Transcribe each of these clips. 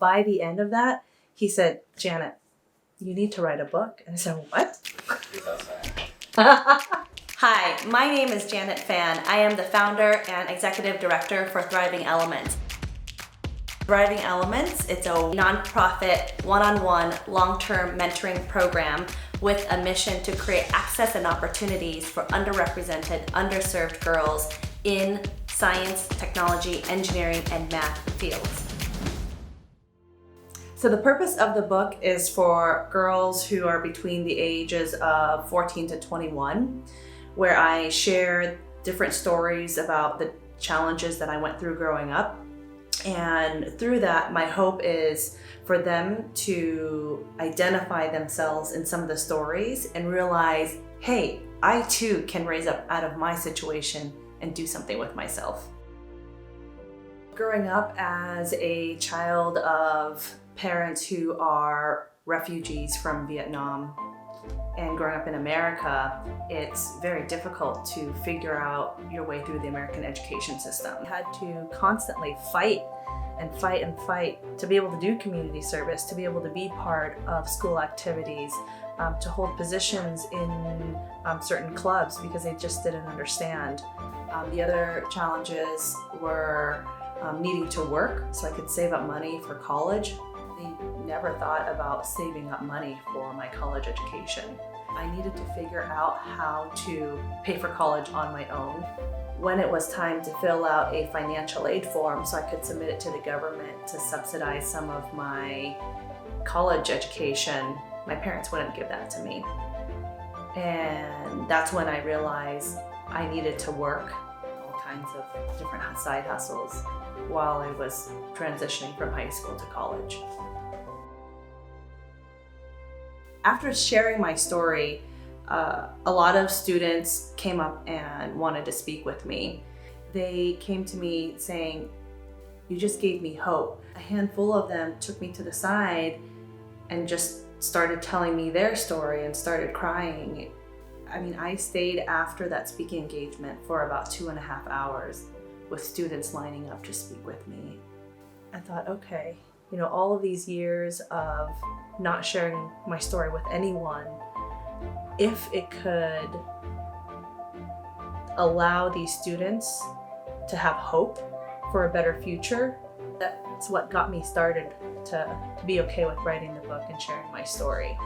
By the end of that, he said, Janet, you need to write a book. And I said, what? Hi, my name is Janet Fan. I am the founder and executive director for Thriving Elements. Thriving Elements, it's a nonprofit, one-on-one, long-term mentoring program with a mission to create access and opportunities for underrepresented, underserved girls in science, technology, engineering, and math fields. So the purpose of the book is for girls who are between the ages of 14 to 21, where I share different stories about the challenges that I went through growing up. And through that, my hope is for them to identify themselves in some of the stories and realize, hey, I too can raise up out of my situation and do something with myself. Growing up as a child of parents who are refugees from Vietnam and growing up in America, it's very difficult to figure out your way through the American education system. I had to constantly fight to be able to do community service, to be able to be part of school activities, to hold positions in certain clubs because they just didn't understand. The other challenges were needing to work so I could save up money for college. I never thought about saving up money for my college education. I needed to figure out how to pay for college on my own. When it was time to fill out a financial aid form so I could submit it to the government to subsidize some of my college education, my parents wouldn't give that to me. And that's when I realized I needed to work all kinds of different side hustles while I was transitioning from high school to college. After sharing my story, a lot of students came up and wanted to speak with me. They came to me saying, you just gave me hope. A handful of them took me to the side and just started telling me their story and started crying. I mean, I stayed after that speaking engagement for about 2.5 hours with students lining up to speak with me. I thought, okay, all of these years of not sharing my story with anyone, if it could allow these students to have hope for a better future, that's what got me started to be okay with writing the book and sharing my story.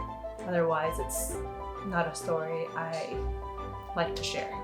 Otherwise, it's not a story I like to share.